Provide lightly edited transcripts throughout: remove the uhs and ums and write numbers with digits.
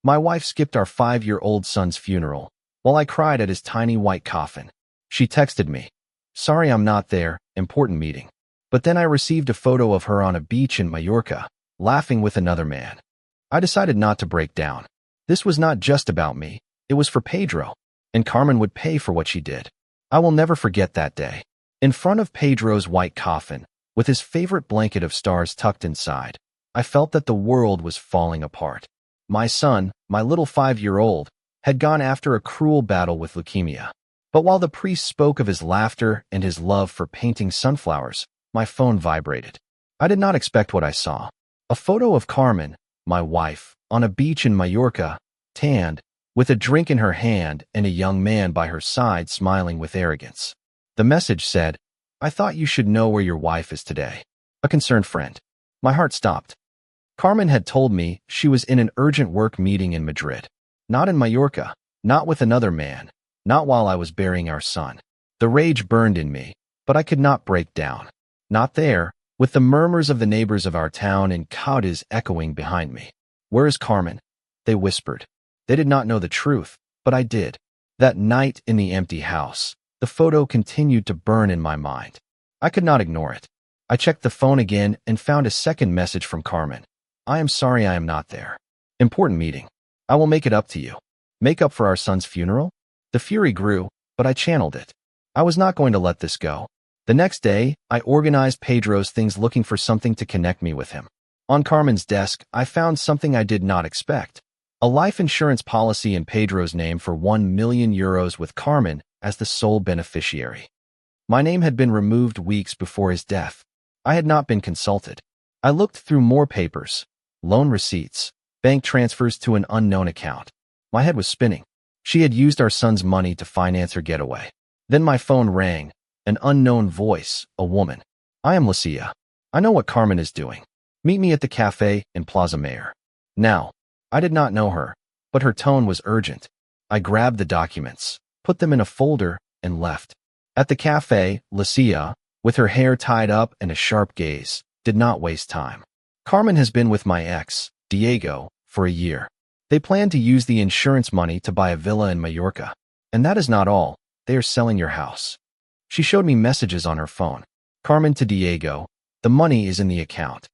My wife skipped our 5-year-old son's funeral while I cried at his tiny white coffin. She texted me, "Sorry I'm not there, important meeting." But then I received a photo of her on a beach in Mallorca, laughing with another man. I decided not to break down. This was not just about me, it was for Pedro, and Carmen would pay for what she did. I will never forget that day. In front of Pedro's white coffin, with his favorite blanket of stars tucked inside, I felt that the world was falling apart. My son, my little 5-year-old, had gone after a cruel battle with leukemia. But while the priest spoke of his laughter and his love for painting sunflowers, my phone vibrated. I did not expect what I saw. A photo of Carmen, my wife, on a beach in Mallorca, tanned, with a drink in her hand and a young man by her side smiling with arrogance. The message said, "I thought you should know where your wife is today. A concerned friend." My heart stopped. Carmen had told me she was in an urgent work meeting in Madrid. Not in Mallorca, not with another man, not while I was burying our son. The rage burned in me, but I could not break down. Not there, with the murmurs of the neighbors of our town and Caudas echoing behind me. "Where is Carmen?" they whispered. They did not know the truth, but I did. That night in the empty house, the photo continued to burn in my mind. I could not ignore it. I checked the phone again and found a second message from Carmen. "I am sorry I am not there. Important meeting. I will make it up to you." Make up for our son's funeral? The fury grew, but I channeled it. I was not going to let this go. The next day, I organized Pedro's things looking for something to connect me with him. On Carmen's desk, I found something I did not expect. A life insurance policy in Pedro's name for €1 million with Carmen as the sole beneficiary. My name had been removed weeks before his death. I had not been consulted. I looked through more papers, loan receipts, bank transfers to an unknown account. My head was spinning. She had used our son's money to finance her getaway. Then my phone rang. An unknown voice, a woman. "I am Lucia. I know what Carmen is doing. Meet me at the cafe in Plaza Mayor." Now, I did not know her, but her tone was urgent. I grabbed the documents, put them in a folder, and left. At the cafe, Lucia, with her hair tied up and a sharp gaze, did not waste time. "Carmen has been with my ex, Diego, for a year. They plan to use the insurance money to buy a villa in Mallorca. And that is not all. They are selling your house." She showed me messages on her phone. "Carmen to Diego, the money is in the account.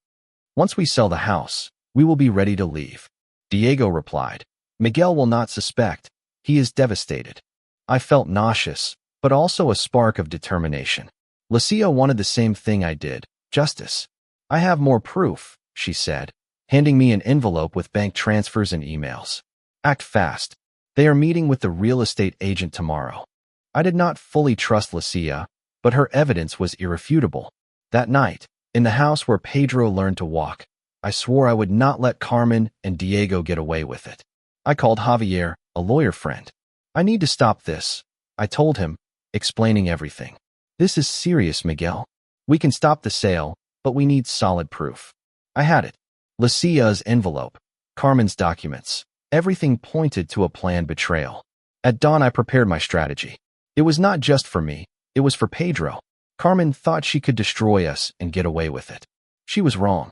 Once we sell the house, we will be ready to leave." Diego replied, "Miguel will not suspect. He is devastated." I felt nauseous, but also a spark of determination. Lucia wanted the same thing I did, justice. "I have more proof," she said, handing me an envelope with bank transfers and emails. "Act fast. They are meeting with the real estate agent tomorrow." I did not fully trust Lucia, but her evidence was irrefutable. That night, in the house where Pedro learned to walk, I swore I would not let Carmen and Diego get away with it. I called Javier, a lawyer friend. "I need to stop this," I told him, explaining everything. "This is serious, Miguel. We can stop the sale, but we need solid proof." I had it. Lucia's envelope, Carmen's documents. Everything pointed to a planned betrayal. At dawn, I prepared my strategy. It was not just for me, it was for Pedro. Carmen thought she could destroy us and get away with it. She was wrong.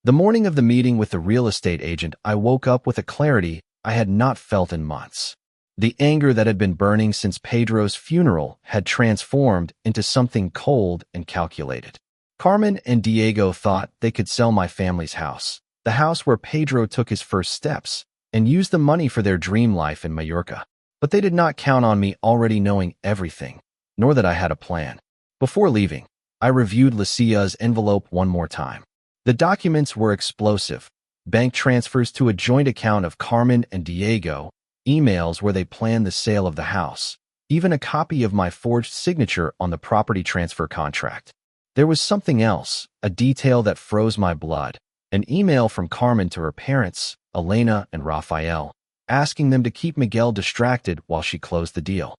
The morning of the meeting with the real estate agent, I woke up with a clarity I had not felt in months. The anger that had been burning since Pedro's funeral had transformed into something cold and calculated. Carmen and Diego thought they could sell my family's house, the house where Pedro took his first steps, and use the money for their dream life in Mallorca. But they did not count on me already knowing everything, nor that I had a plan. Before leaving, I reviewed Lucia's envelope one more time. The documents were explosive. Bank transfers to a joint account of Carmen and Diego, emails where they planned the sale of the house, even a copy of my forged signature on the property transfer contract. There was something else, a detail that froze my blood, an email from Carmen to her parents, Elena and Rafael, asking them to keep Miguel distracted while she closed the deal.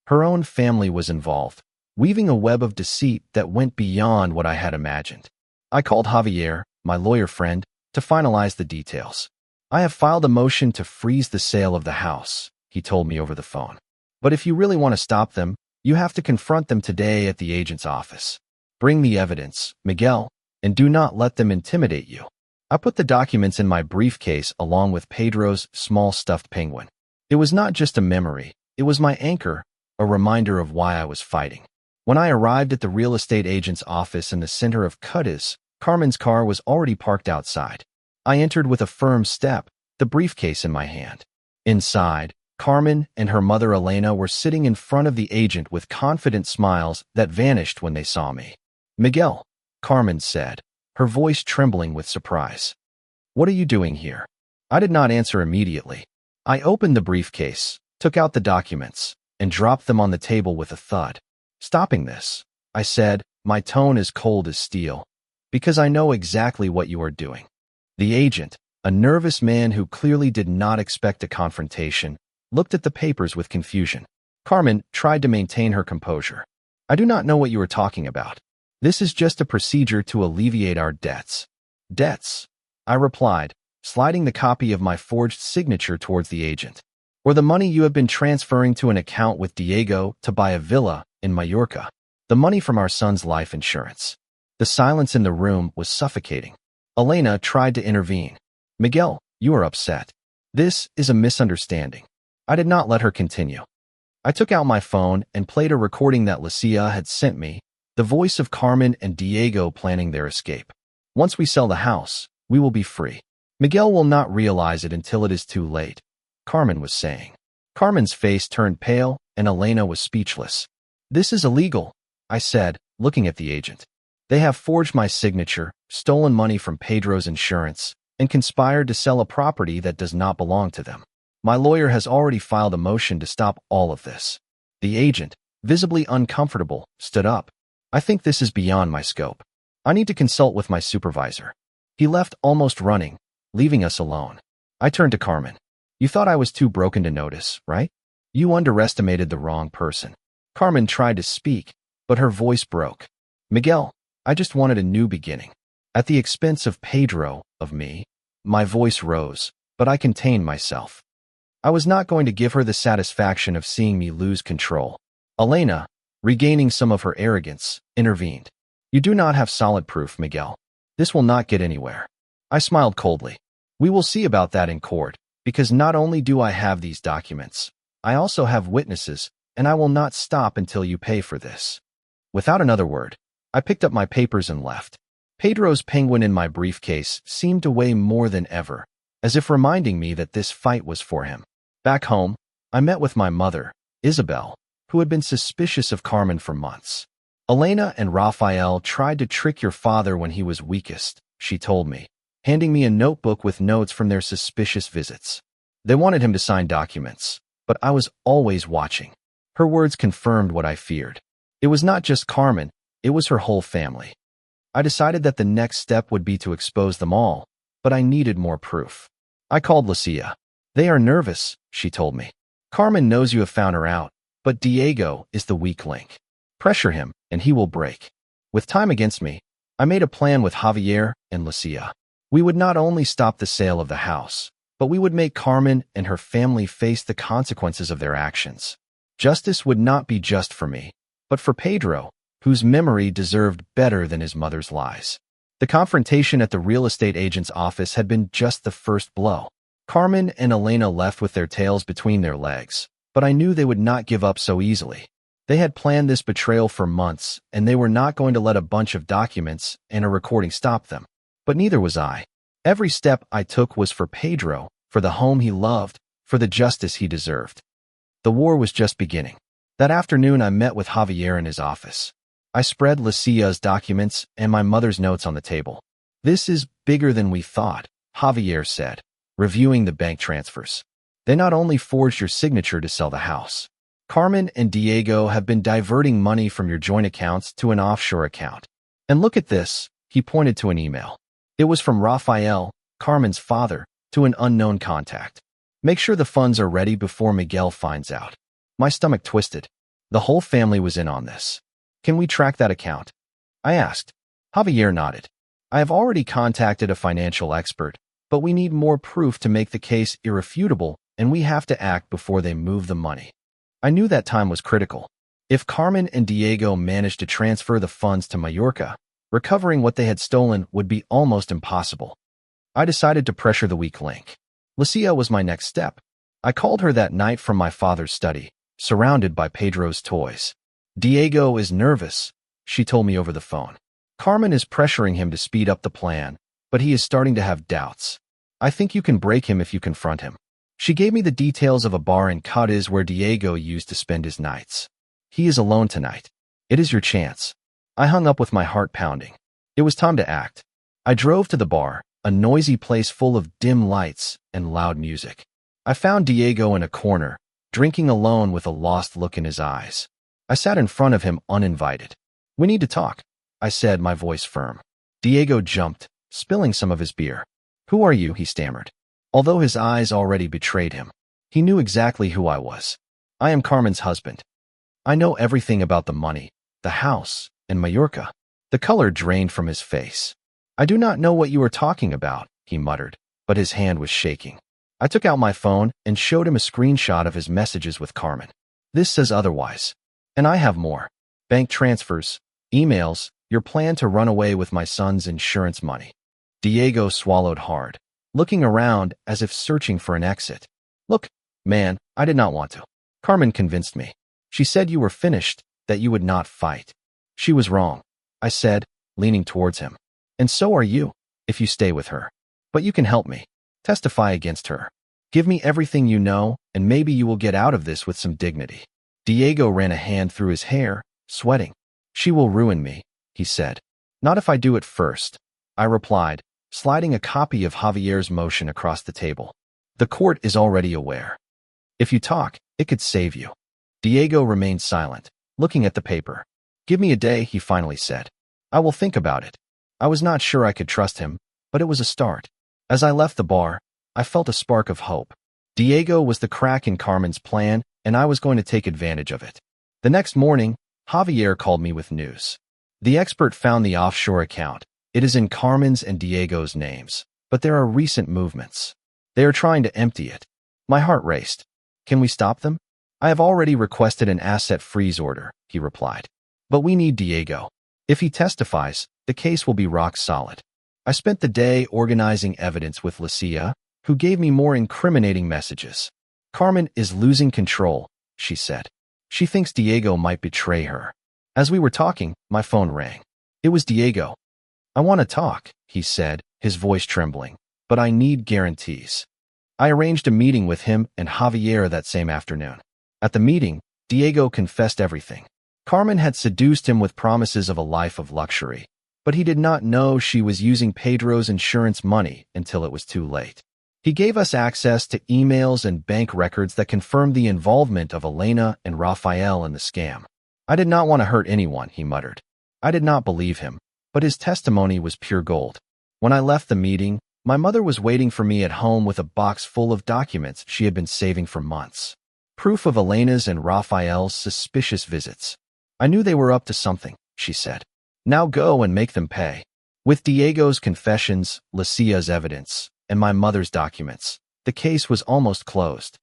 Her own family was involved, weaving a web of deceit that went beyond what I had imagined. I called Javier, my lawyer friend, to finalize the details. "I have filed a motion to freeze the sale of the house," he told me over the phone. "But if you really want to stop them, you have to confront them today at the agent's office. Bring the evidence, Miguel, and do not let them intimidate you." I put the documents in my briefcase along with Pedro's small stuffed penguin. It was not just a memory, it was my anchor, a reminder of why I was fighting. When I arrived at the real estate agent's office in the center of Cadiz, Carmen's car was already parked outside. I entered with a firm step, the briefcase in my hand. Inside, Carmen and her mother Elena were sitting in front of the agent with confident smiles that vanished when they saw me. "Miguel," Carmen said, her voice trembling with surprise. "What are you doing here?" I did not answer immediately. I opened the briefcase, took out the documents, and dropped them on the table with a thud. "Stopping this," I said, my tone as cold as steel, "because I know exactly what you are doing." The agent, a nervous man who clearly did not expect a confrontation, looked at the papers with confusion. Carmen tried to maintain her composure. "I do not know what you are talking about. This is just a procedure to alleviate our debts." "Debts?" I replied, sliding the copy of my forged signature towards the agent. "Or the money you have been transferring to an account with Diego to buy a villa in Mallorca. The money from our son's life insurance." The silence in the room was suffocating. Elena tried to intervene. "Miguel, you are upset. This is a misunderstanding." I did not let her continue. I took out my phone and played a recording that Lucia had sent me, the voice of Carmen and Diego planning their escape. "Once we sell the house, we will be free. Miguel will not realize it until it is too late," Carmen was saying. Carmen's face turned pale and Elena was speechless. "This is illegal," I said, looking at the agent. "They have forged my signature, stolen money from Pedro's insurance, and conspired to sell a property that does not belong to them. My lawyer has already filed a motion to stop all of this." The agent, visibly uncomfortable, stood up. "I think this is beyond my scope. I need to consult with my supervisor." He left almost running, leaving us alone. I turned to Carmen. "You thought I was too broken to notice, right? You underestimated the wrong person." Carmen tried to speak, but her voice broke. "Miguel, I just wanted a new beginning. At the expense of Pedro, of me." My voice rose, but I contained myself. I was not going to give her the satisfaction of seeing me lose control. Elena, regaining some of her arrogance, intervened. "You do not have solid proof, Miguel. This will not get anywhere." I smiled coldly. "We will see about that in court, because not only do I have these documents, I also have witnesses, and I will not stop until you pay for this." Without another word, I picked up my papers and left. Pedro's penguin in my briefcase seemed to weigh more than ever, as if reminding me that this fight was for him. Back home, I met with my mother, Isabel, who had been suspicious of Carmen for months. "Elena and Rafael tried to trick your father when he was weakest," she told me, handing me a notebook with notes from their suspicious visits. "They wanted him to sign documents, but I was always watching." Her words confirmed what I feared. It was not just Carmen, it was her whole family. I decided that the next step would be to expose them all, but I needed more proof. I called Lucia. "They are nervous," she told me. "Carmen knows you have found her out, but Diego is the weak link. Pressure him, and he will break." With time against me, I made a plan with Javier and Lucia. We would not only stop the sale of the house, but we would make Carmen and her family face the consequences of their actions. Justice would not be just for me, but for Pedro, whose memory deserved better than his mother's lies. The confrontation at the real estate agent's office had been just the first blow. Carmen and Elena left with their tails between their legs, but I knew they would not give up so easily. They had planned this betrayal for months, and they were not going to let a bunch of documents and a recording stop them. But neither was I. Every step I took was for Pedro, for the home he loved, for the justice he deserved. The war was just beginning. That afternoon I met with Javier in his office. I spread Lucia's documents and my mother's notes on the table. "This is bigger than we thought," Javier said, reviewing the bank transfers. "They not only forged your signature to sell the house. Carmen and Diego have been diverting money from your joint accounts to an offshore account. And look at this," he pointed to an email. It was from Rafael, Carmen's father, to an unknown contact. "Make sure the funds are ready before Miguel finds out." My stomach twisted. The whole family was in on this. "Can we track that account?" I asked. Javier nodded. "I have already contacted a financial expert, but we need more proof to make the case irrefutable, and we have to act before they move the money." I knew that time was critical. If Carmen and Diego managed to transfer the funds to Mallorca, recovering what they had stolen would be almost impossible. I decided to pressure the weak link. Lucia was my next step. I called her that night from my father's study, surrounded by Pedro's toys. Diego is nervous, she told me over the phone. Carmen is pressuring him to speed up the plan, but he is starting to have doubts. I think you can break him if you confront him. She gave me the details of a bar in Cadiz where Diego used to spend his nights. He is alone tonight. It is your chance. I hung up with my heart pounding. It was time to act. I drove to the bar, a noisy place full of dim lights and loud music. I found Diego in a corner, drinking alone with a lost look in his eyes. I sat in front of him uninvited. We need to talk, I said, my voice firm. Diego jumped, spilling some of his beer. Who are you? He stammered. Although his eyes already betrayed him, he knew exactly who I was. I am Carmen's husband. I know everything about the money, the house, and Mallorca. The color drained from his face. I do not know what you are talking about, he muttered, but his hand was shaking. I took out my phone and showed him a screenshot of his messages with Carmen. This says otherwise. And I have more. Bank transfers, emails, your plan to run away with my son's insurance money. Diego swallowed hard, looking around as if searching for an exit. Look, man, I did not want to. Carmen convinced me. She said you were finished, that you would not fight. She was wrong, I said, leaning towards him. And so are you, if you stay with her. But you can help me. Testify against her. Give me everything you know, and maybe you will get out of this with some dignity. Diego ran a hand through his hair, sweating. She will ruin me, he said. Not if I do it first, I replied, sliding a copy of Javier's motion across the table. The court is already aware. If you talk, it could save you. Diego remained silent, looking at the paper. Give me a day, he finally said. I will think about it. I was not sure I could trust him, but it was a start. As I left the bar, I felt a spark of hope. Diego was the crack in Carmen's plan, and I was going to take advantage of it. The next morning, Javier called me with news. The expert found the offshore account. It is in Carmen's and Diego's names, but there are recent movements. They are trying to empty it. My heart raced. Can we stop them? I have already requested an asset freeze order, he replied. But we need Diego. If he testifies, the case will be rock solid. I spent the day organizing evidence with Lucia, who gave me more incriminating messages. Carmen is losing control, she said. She thinks Diego might betray her. As we were talking, my phone rang. It was Diego. I want to talk, he said, his voice trembling, but I need guarantees. I arranged a meeting with him and Javier that same afternoon. At the meeting, Diego confessed everything. Carmen had seduced him with promises of a life of luxury, but he did not know she was using Pedro's insurance money until it was too late. He gave us access to emails and bank records that confirmed the involvement of Elena and Rafael in the scam. I did not want to hurt anyone, he muttered. I did not believe him, but his testimony was pure gold. When I left the meeting, my mother was waiting for me at home with a box full of documents she had been saving for months. Proof of Elena's and Rafael's suspicious visits. I knew they were up to something, she said. Now go and make them pay. With Diego's confessions, Lucia's evidence, and my mother's documents, the case was almost closed.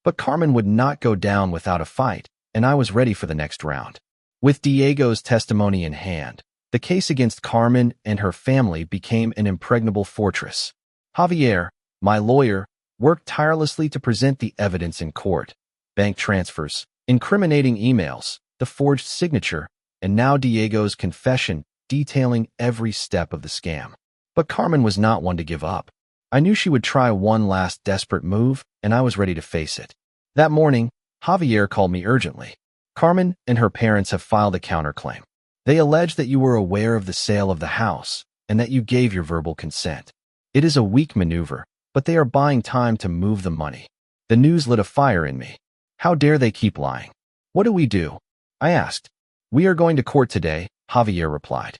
But Carmen would not go down without a fight, and I was ready for the next round. With Diego's testimony in hand, the case against Carmen and her family became an impregnable fortress. Javier, my lawyer, worked tirelessly to present the evidence in court. Bank transfers, incriminating emails, the forged signature, and now Diego's confession detailing every step of the scam. But Carmen was not one to give up. I knew she would try one last desperate move, and I was ready to face it. That morning, Javier called me urgently. Carmen and her parents have filed a counterclaim. They allege that you were aware of the sale of the house and that you gave your verbal consent. It is a weak maneuver, but they are buying time to move the money. The news lit a fire in me. How dare they keep lying? What do we do? I asked. We are going to court today, Javier replied.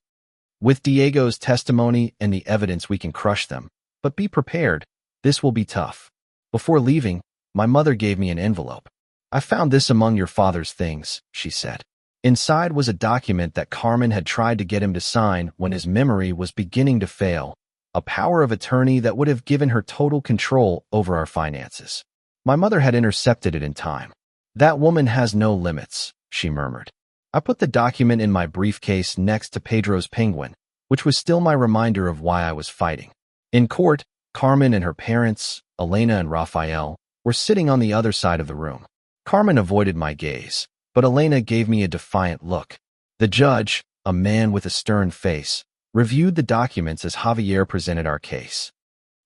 With Diego's testimony and the evidence, we can crush them. But be prepared. This will be tough. Before leaving, my mother gave me an envelope. I found this among your father's things, she said. Inside was a document that Carmen had tried to get him to sign when his memory was beginning to fail, a power of attorney that would have given her total control over our finances. My mother had intercepted it in time. That woman has no limits, she murmured. I put the document in my briefcase next to Pedro's penguin, which was still my reminder of why I was fighting. In court, Carmen and her parents, Elena and Raphael, were sitting on the other side of the room. Carmen avoided my gaze, but Elena gave me a defiant look. The judge, a man with a stern face, reviewed the documents as Javier presented our case.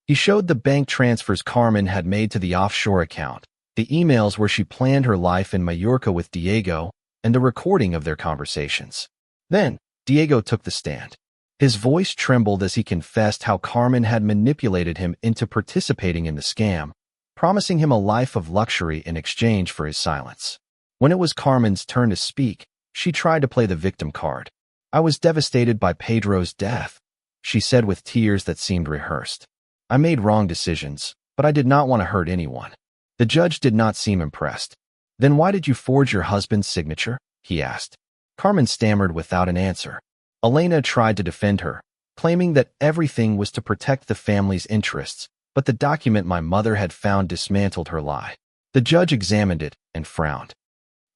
He showed the bank transfers Carmen had made to the offshore account, the emails where she planned her life in Mallorca with Diego, and the recording of their conversations. Then, Diego took the stand. His voice trembled as he confessed how Carmen had manipulated him into participating in the scam, promising him a life of luxury in exchange for his silence. When it was Carmen's turn to speak, she tried to play the victim card. "I was devastated by Pedro's death," she said with tears that seemed rehearsed. "I made wrong decisions, but I did not want to hurt anyone." The judge did not seem impressed. "Then why did you forge your husband's signature?" he asked. Carmen stammered without an answer. Elena tried to defend her, claiming that everything was to protect the family's interests, but the document my mother had found dismantled her lie. The judge examined it and frowned.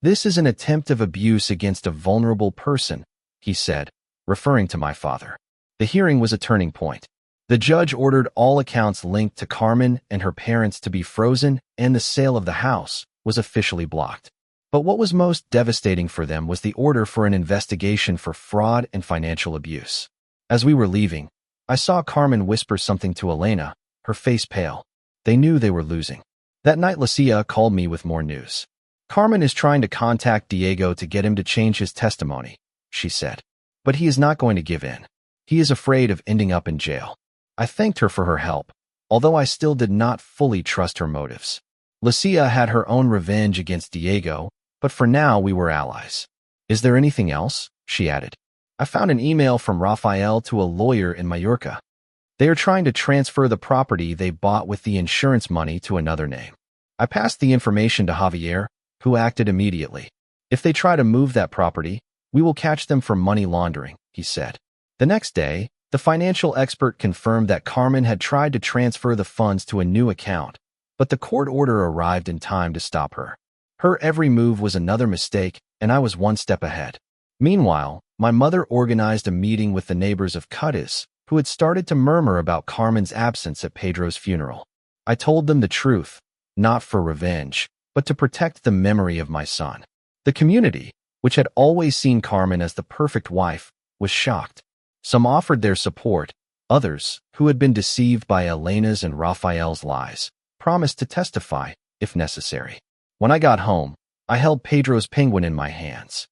"This is an attempt of abuse against a vulnerable person," he said, referring to my father. The hearing was a turning point. The judge ordered all accounts linked to Carmen and her parents to be frozen, and the sale of the house was officially blocked. But what was most devastating for them was the order for an investigation for fraud and financial abuse. As we were leaving, I saw Carmen whisper something to Elena, her face pale. They knew they were losing. That night, Lucia called me with more news. "Carmen is trying to contact Diego to get him to change his testimony," she said. "But he is not going to give in. He is afraid of ending up in jail." I thanked her for her help, although I still did not fully trust her motives. Lucia had her own revenge against Diego, but for now we were allies. "Is there anything else?" she added. "I found an email from Raphael to a lawyer in Mallorca. They are trying to transfer the property they bought with the insurance money to another name." I passed the information to Javier, who acted immediately. "If they try to move that property, we will catch them for money laundering," he said. The next day, the financial expert confirmed that Carmen had tried to transfer the funds to a new account, but the court order arrived in time to stop her. Her every move was another mistake, and I was one step ahead. Meanwhile, my mother organized a meeting with the neighbors of Cadiz, who had started to murmur about Carmen's absence at Pedro's funeral. I told them the truth, not for revenge, but to protect the memory of my son. The community, which had always seen Carmen as the perfect wife, was shocked. Some offered their support. Others, who had been deceived by Elena's and Raphael's lies, promised to testify, if necessary. When I got home, I held Pedro's penguin in my hands.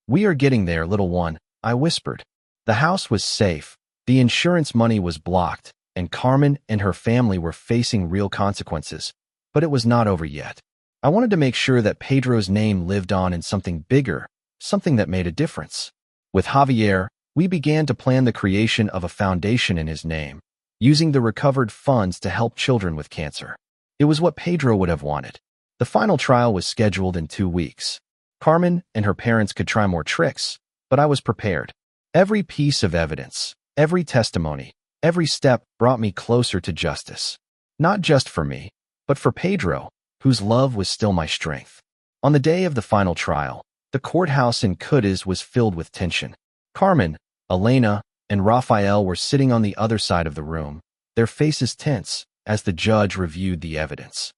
"We are getting there, little one," I whispered. The house was safe, the insurance money was blocked, and Carmen and her family were facing real consequences, but it was not over yet. I wanted to make sure that Pedro's name lived on in something bigger, something that made a difference. With Javier, we began to plan the creation of a foundation in his name, using the recovered funds to help children with cancer. It was what Pedro would have wanted. The final trial was scheduled in 2 weeks. Carmen and her parents could try more tricks, but I was prepared. Every piece of evidence, every testimony, every step brought me closer to justice. Not just for me, but for Pedro, whose love was still my strength. On the day of the final trial, the courthouse in Cadiz was filled with tension. Carmen, Elena, and Raphael were sitting on the other side of the room, their faces tense as the judge reviewed the evidence.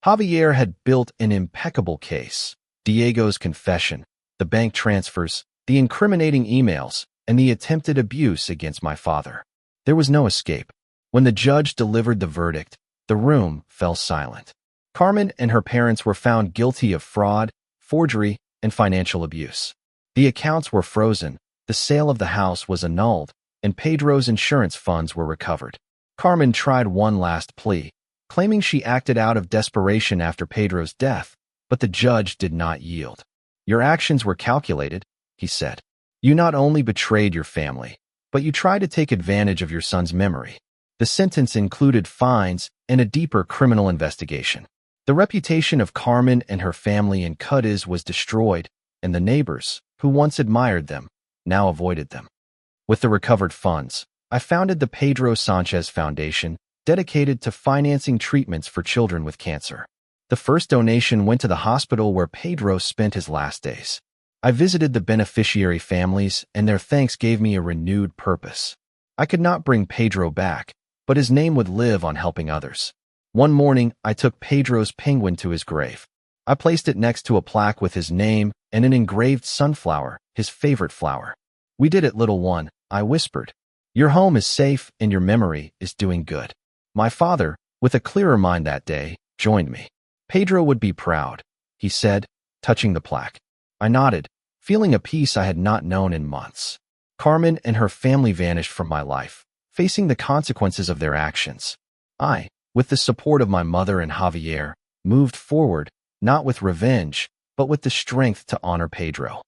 Javier had built an impeccable case. Diego's confession, the bank transfers, the incriminating emails, and the attempted abuse against my father. There was no escape. When the judge delivered the verdict, the room fell silent. Carmen and her parents were found guilty of fraud, forgery, and financial abuse. The accounts were frozen, the sale of the house was annulled, and Pedro's insurance funds were recovered. Carmen tried one last plea, claiming she acted out of desperation after Pedro's death, but the judge did not yield. "Your actions were calculated," he said. "You not only betrayed your family, but you tried to take advantage of your son's memory." The sentence included fines and a deeper criminal investigation. The reputation of Carmen and her family in Cadiz was destroyed, and the neighbors, who once admired them, now avoided them. With the recovered funds, I founded the Pedro Sanchez Foundation, dedicated to financing treatments for children with cancer. The first donation went to the hospital where Pedro spent his last days. I visited the beneficiary families, and their thanks gave me a renewed purpose. I could not bring Pedro back, but his name would live on helping others. One morning, I took Pedro's penguin to his grave. I placed it next to a plaque with his name and an engraved sunflower, his favorite flower. "We did it, little one," I whispered. "Your home is safe and your memory is doing good." My father, with a clearer mind that day, joined me. "Pedro would be proud," he said, touching the plaque. I nodded, feeling a peace I had not known in months. Carmen and her family vanished from my life, facing the consequences of their actions. I, with the support of my mother and Javier, moved forward, not with revenge, but with the strength to honor Pedro.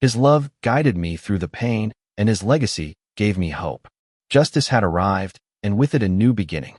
His love guided me through the pain, and his legacy gave me hope. Justice had arrived, and with it a new beginning.